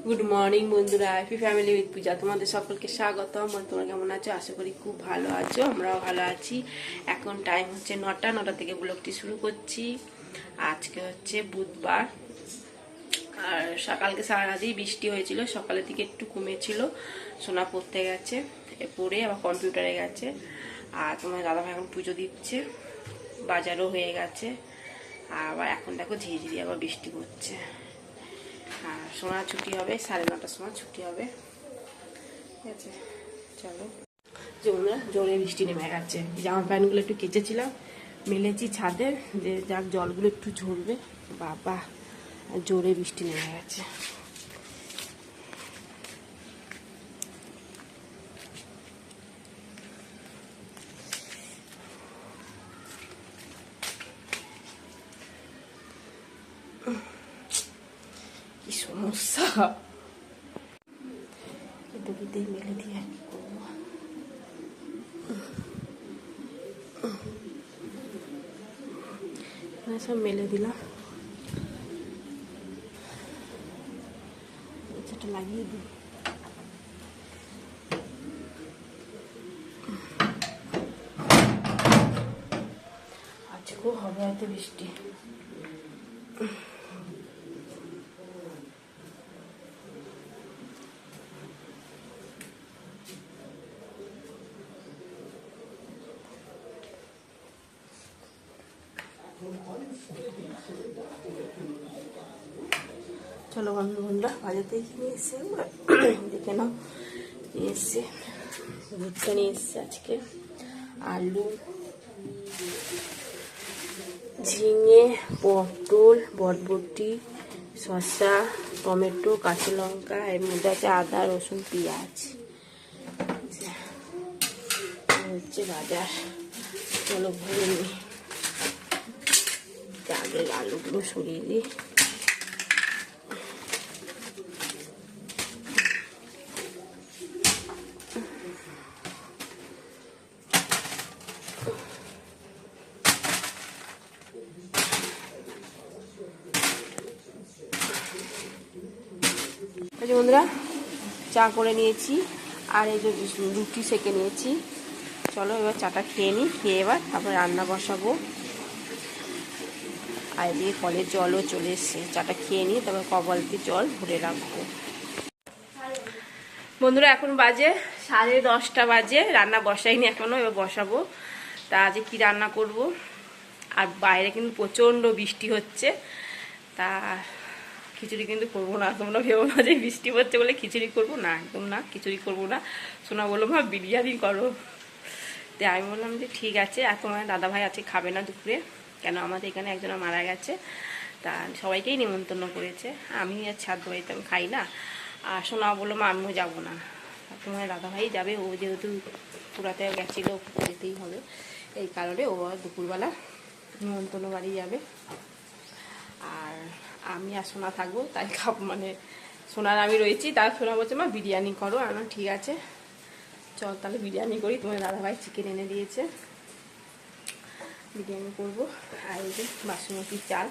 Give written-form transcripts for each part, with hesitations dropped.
Good morning বন্ধুরা, happy family with পূজা। তোমাদের সকলকে স্বাগতম। তোমরা কেমন আছো? আশা করি খুব ভালো আছো। আমরাও ভালো আছি। এখন টাইম হচ্ছে 9টা থেকে ব্লগটি শুরু করছি। আজকে হচ্ছে বুধবার, আর সকালকে সারারাতই বৃষ্টি হয়েছিল। সকালের দিকে একটু কমেছিল। সোনা পড়তে গেছে, পড়ে আবার কম্পিউটারে গেছে। আর তোমার দাদাভাই এখন পুজো দিচ্ছে, বাজারও হয়ে গেছে। আর আবার এখন দেখো ঝিরিঝিরি আবার বৃষ্টি পড়ছে। আর সোনার ছুটি হবে 9:30টার সময় ছুটি হবে। ঠিক আছে, চলো। জোরে বৃষ্টি নেমে গেছে। জামা প্যান্টগুলো একটু কেচেছিলাম, মেলেছি ছাদে, যে যাক জলগুলো একটু ঝরবে। বাবা, জোরে বৃষ্টি নেমে গেছে। কি সমস্যা, দুটোতেই মেলে দিয়ে করবো। সব মেলে দিলাম, এটা লাগিয়ে দিই। আজকেও হবে হয়তো বৃষ্টি। চলো বন্ধুরা, বাজার থেকে নিয়ে এসছে, দেখে নাও। নিয়ে এসছে ভুট্টা, নিয়ে এসছে আজকে আলু, ঝিঙে, পটল, বরবটি, শসা, টমেটো, কাঁচা লঙ্কা, এর মধ্যে আছে আদা, রসুন, পেঁয়াজ। হচ্ছে বাজার। চলো ভরে নিই। আগে আলুগুলো সরিয়ে দিই। বন্ধুরা, চা করে নিয়েছি, আর এই যে রুটি সেঁকে নিয়েছি। চলো এবার চাটা খেয়ে নিই, খেয়ে এবার তারপরে রান্না বসাবো। আর এদিকে কলের জলও চলে এসছে। চাটা খেয়ে নিই, তারপর কবালতি জল ভরে রাখবো। বন্ধুরা, এখন বাজে 10:30 বাজে। রান্না বসাইনি এখনো, এবার বসাবো। তা আজকে কি রান্না করব? আর বাইরে কিন্তু প্রচণ্ড বৃষ্টি হচ্ছে। তা খিচুড়ি কিন্তু করবো না। তোমরা ভেবো না যে বৃষ্টি হচ্ছে বলে খিচুড়ি করবো না, একদম না, খিচুড়ি করবো না। সোনা বললো মা বিরিয়ানি করো। তাই আমি বললাম যে ঠিক আছে। আর তোমার দাদাভাই আজকে খাবে না দুপুরে, কেন আমাদের এখানে একজনা মারা গেছে। তা সবাইকেই নিমন্ত্রণ করেছে। আমি আর ছাদ বাড়িতে আমি খাই না। আর সোনা বললো মা আমিও যাবো না। তোমার দাদাভাই যাবে, ও যেহেতু পুরাতে গেছিলো, যেতেই হবে। এই কারণে ও দুপুরবেলা নিমন্ত্রণ বাড়ি যাবে। আর আমি আর সোনা থাকবো, তাই মানে সোনার আমি রয়েছি। তার সোনা বলছে মা বিরিয়ানি করো। আমি ঠিক আছে, চল তাহলে বিরিয়ানি করি। তোমার দাদাভাই চিকেন এনে দিয়েছে, বিরিয়ানি করবো। আর এই যে বাসমতি চাল।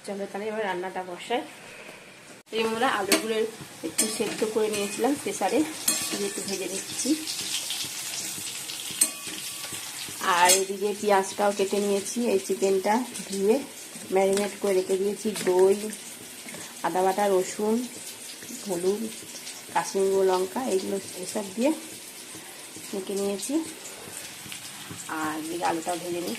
চলো তাহলে এবার রান্নাটা বসাই। এই আমরা আলুগুলো একটু সেদ্ধ করে নিয়েছিলাম প্রেসারে, একটু ভেজে নিচ্ছি। আর এদিকে পেঁয়াজটাও কেটে নিয়েছি। এই চিকেনটা ধুয়ে ম্যারিনেট করে রেখে দিয়েছি। দই, আদা বাটা, রসুন, হলুদ, কাশ্মীরি লঙ্কা, এইগুলো এসব দিয়ে মেখে নিয়েছি। আর এদিকে আলুটাও ভেজে নিই।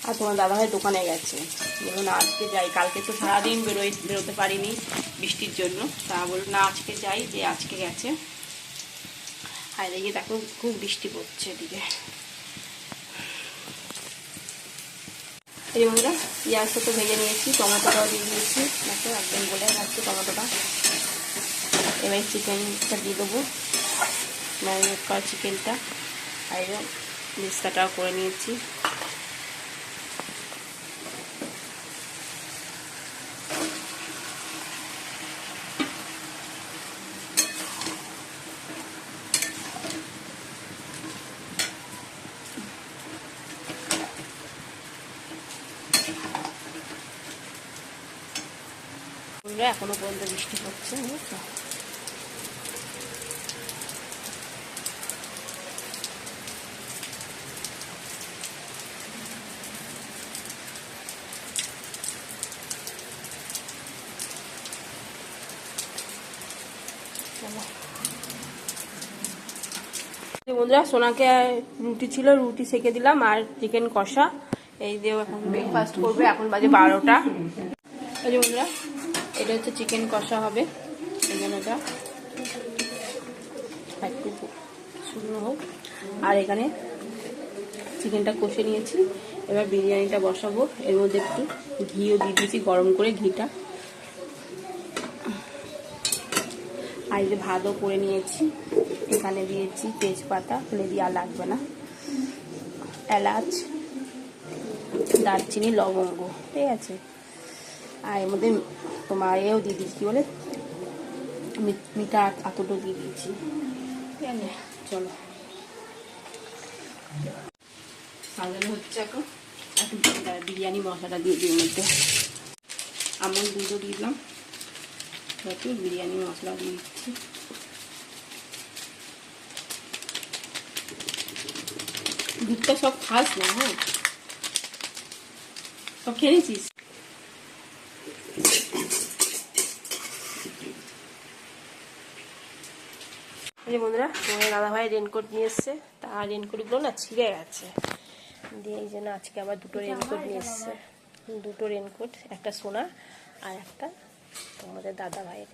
আর তোমার দাদাভাই দোকানে গেছে, বলুন আজকে যাই। কালকে তো সারাদিন বেরোতে পারিনি বৃষ্টির জন্য। তা বলুন না আজকে যাই, যে আজকে গেছে। আর এদিকে দেখো খুব বৃষ্টি পড়ছে এদিকে। এই বন্ধুরা, পেঁয়াজটা তো ভেজে নিয়েছি, টমেটোটাও দিয়ে দিয়েছি। দেখো একদম বলে যাচ্ছে টমেটোটা। এবার চিকেনটা দিয়ে দেবো, ম্যারিনেট করা চিকেনটা। আর মিক্সটাও করে নিয়েছি। এখনো পর্যন্ত বৃষ্টি হচ্ছে, বুঝছো? বন্ধুরা, সোনাকে রুটি ছিল, রুটি সেকে দিলাম আর চিকেন কষা। এই দিয়ে এখন ব্রেকফাস্ট করবে। এখন বাজে 12টা। এই যে বন্ধুরা, এটা হচ্ছে চিকেন কষা হবে, এই জন্য এটা একটু শুকনো হোক। আর এখানে চিকেনটা কষে নিয়েছি, এবার বিরিয়ানিটা বসাবো। এর মধ্যে একটু ঘিও দিয়ে দিয়েছি, গরম করে ঘিটা। আর এই যে ভাতও করে নিয়েছি, এখানে দিয়েছি তেজপাতা, ফেলে দিয়ে আর লাগবে না, এলাচ, দারচিনি, লবঙ্গ, ঠিক আছে। আর এর মধ্যে তোমার এও দিয়ে দিয়েছি, কী বলে, মিঠা আতটো দিয়ে দিয়েছি, ঠিক আছে। চলো, সাজানো হচ্ছে এখন। একটু বিরিয়ানি মশলাটা দিয়ে দিই, মধ্যে আমল দুধও দিয়ে দিলাম, একটু বিরিয়ানি মশলা দিয়ে দিচ্ছি। দুধটা সব খাস না, হ্যাঁ, সব খেয়ে নিয়েছিস? এই যে বন্ধুরা, তোমার দাদাভাই রেনকোট নিয়ে এসছে, তার রেনকোটগুলো না ছিঁড়ে গেছে, দিয়ে এই জন্য আজকে আবার দুটো রেনকোট নিয়ে এসছে। দুটো রেনকোট, একটা সোনা আর একটা তোমাদের দাদা ভাইয়ের।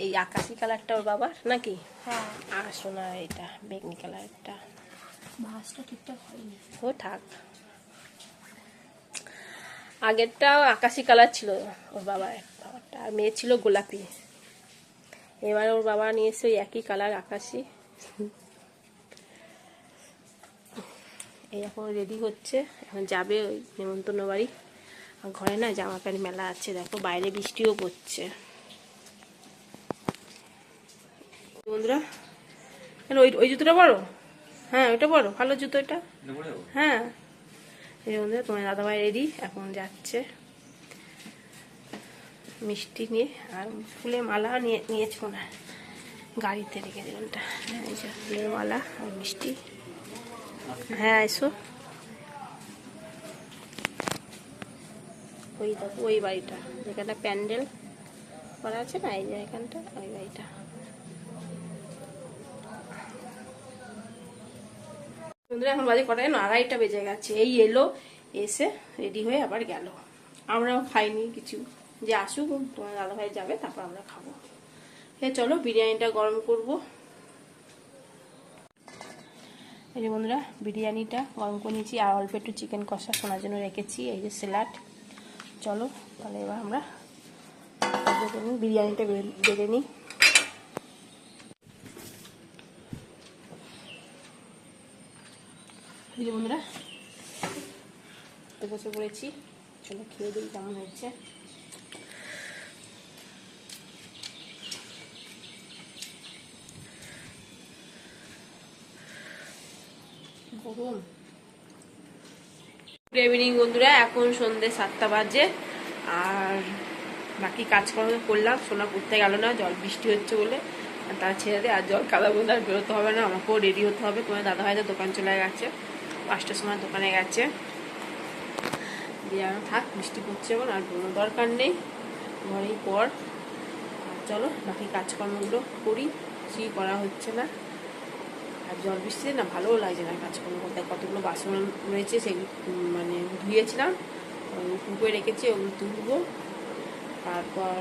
এই আকাশি কালারটা ওর বাবার নাকি? হ্যাঁ। আর সোনা এটা বেগনি কালারটা। ভাঁজটা ঠিকঠাক হয়নি। ও থাক, আগেরটাও আকাশি কালার ছিল ওর বাবার, আর মেয়ে ছিল গোলাপি। এবার ওর বাবা নিয়ে এসে ওই একই কালার আকাশি। এই এখন রেডি হচ্ছে, এখন যাবে ওই নেমন্তন্ন বাড়ি। ঘরে না জামা প্যান্ট মেলা আছে, দেখো বাইরে বৃষ্টিও পড়ছে। বন্ধুরা, ওই জুতোটা বড়, হ্যাঁ ওইটা বড়, ভালো জুতো এটা, হ্যাঁ। এই বন্ধুরা, তোমার দাদাভাই রেডি, এখন যাচ্ছে মিষ্টি নিয়ে, আর ফুলের মালা নিয়েছ না, গাড়িতে রেখে দিলাম। এই যে ফুলের মালা আর মিষ্টি। হ্যাঁ এসো, ওই দেখো ওই বাড়িটা যেখানটা প্যান্ডেল করা আছে না, এই যে এখানটা, ওই বাড়িটা। বন্ধুরা, এখন বাজে কটা, 2:30 বেজে গেছে। এই এলো, এসে রেডি হয়ে আবার গেল। আমরাও খাইনি কিছু, যে আসুক তোমার দাদাভাই যাবে, তারপর আমরা খাবো। চলো বিরিয়ানিটা গরম করব। এই যে বন্ধুরা, বিরিয়ানিটা গরম করে নিয়েছি, আর অল্প একটু চিকেন কষা শোনার জন্য রেখেছি, এই যে স্যালাড। চলো তাহলে এবার আমরা বিরিয়ানিটা বেড়ে নিই। এই যে বন্ধুরা, বসে পড়েছি, চলো খেয়ে দিই কেমন হয়েছে। গুড ইভিনিং বন্ধুরা, এখন সন্ধ্যে 7টা বাজে, আর বাকি কাজকর্ম করলাম। সোনা পড়তে গেল না, জল বৃষ্টি হচ্ছে বলে, তার ছেড়ে দিয়ে, আর জল কাদা বন্ধু আর বেরোতে হবে না, আমাকেও রেডি হতে হবে। তোমার দাদা ভাই তো দোকান চলে গেছে, 5টার সময় দোকানে গেছে, দিয়ে থাক, বৃষ্টি পড়ছে এখন, আর কোনো দরকার নেই, ঘরেই পর। চলো বাকি কাজকর্মগুলো করি, কিছুই করা হচ্ছে না, আর জল বৃষ্টিতে না ভালোও লাগছে না কাজকর্ম করতে। কতগুলো বাসন রয়েছে, সেগুলো মানে ধুয়েছিলাম, টুকুয়ে রেখেছি, ওগুলো তুলবো, তারপর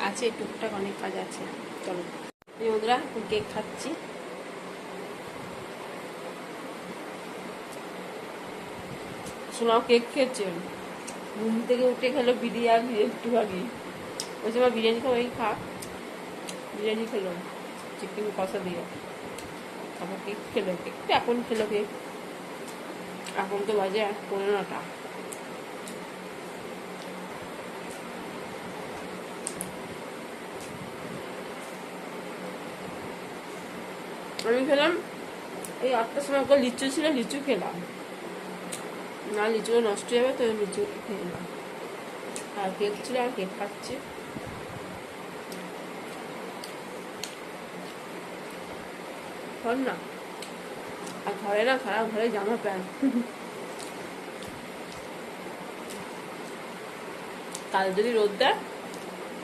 আছে টুকটাক অনেক কাজ আছে। চলো এই বন্ধুরা, কেক খাচ্ছি। শোনাও কেক খেয়েছে, ঘুম থেকে উঠে খেলো বিরিয়ানি একটু আগে, ওই সময় বিরিয়ানি খাও, ওই খা, বিরিয়ানি খেলো চিকেন কষা দিয়ে, তারপর কেক খেলো। কেকটা এখন খেলো, কেক এখন তো বাজে 15টা। আমি খেলাম এই 8টার সময়, লিচু ছিল, লিচু খেলাম না, লিচুটা নষ্ট হয়ে যাবে, তো লিচু খেলাম। আর কেক ছিল, আর কেক খাচ্ছি। না আর ঘরে না, সারা ঘরে জামা প্যান্ট। কাল যদি রোদ দেয়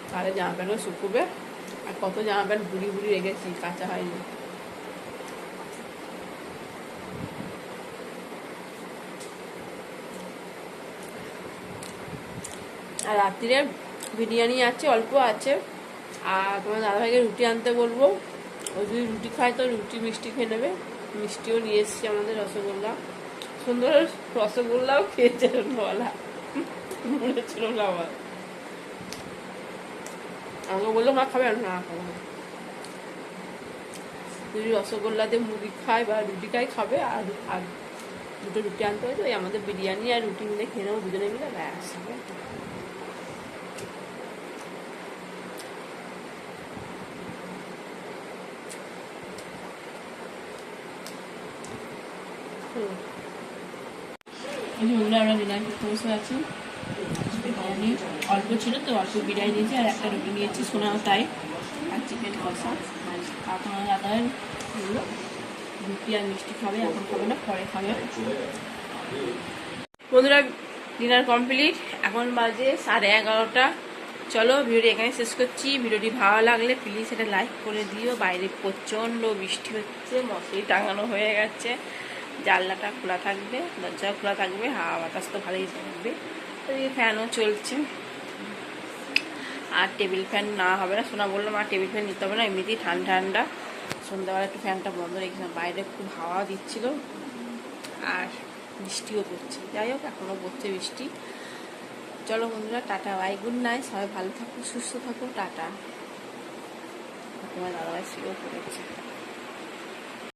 তাহলে জামা প্যান্টও শুকুবে। আর কত জামা প্যান্ট বুড়ি বুড়ি রেখেছি, কাঁচা হয়নি। আর রাত্রিরে বিরিয়ানি আছে, অল্প আছে। আর তোমার দাদাভাইকে রুটি আনতে বলবো, ও যদি রুটি খায় তো রুটি মিষ্টি খেয়ে নেবে। মিষ্টিও নিয়ে এসছি আমাদের, রসগোল্লা। সুন্দর রসগোল্লাও খেয়েছে সন্ধ্যাবেলা, মনে ছিল না আমার। আমাকে বললো মা খাবে, না খাবো না। যদি রসগোল্লা দিয়ে মুড়ি খায় বা রুটি খায় খাবে। আর আর দুটো রুটি আনতে হয়তো, ওই আমাদের বিরিয়ানি আর রুটি মিলে খেয়ে নেবো দুজনে মিলে, ব্যাস। আমরা বিরিয়ানি করতে বসে আছি। বিরিয়ানি অল্প ছিল তো, অল্প বিরিয়ানি নিয়েছি, আর একটা রুটি নিয়েছি, শোনাও তাই। আর চিকেন কষা। আপনার দাদার হলো রুটি আর মিষ্টি খাবে, এখন খাবে না, পরে খাবে। বন্ধুরা ডিনার কমপ্লিট, এখন বাজে 11:30। চলো ভিডিওটি এখানে শেষ করছি। ভিডিওটি ভালো লাগলে প্লিজ এটা লাইক করে দিও। বাইরে প্রচণ্ড বৃষ্টি হচ্ছে, মশারি টাঙানো হয়ে গেছে, জানলাটা খোলা থাকবে, দরজা খোলা থাকবে, হাওয়া বাতাস তো ভালোই থাকবে। ওদিকে ফ্যানও চলছে। আর টেবিল ফ্যান না হবে না, শোনা বললাম আর টেবিল ফ্যান নিতে হবে না, এমনিতেই ঠান্ডা ঠান্ডা। সন্ধ্যাবেলা একটু ফ্যানটা বন্ধ রেখেছিলাম, বাইরে খুব হাওয়া দিচ্ছিল আর বৃষ্টিও পড়ছে। যাই হোক এখনও পড়ছে বৃষ্টি। চলো বন্ধুরা, টাটা, বাই, গুড নাইট। সবাই ভালো থাকো, সুস্থ থাকো, টাটা। তোমার দাদাভাই শুয়েও পড়েছে।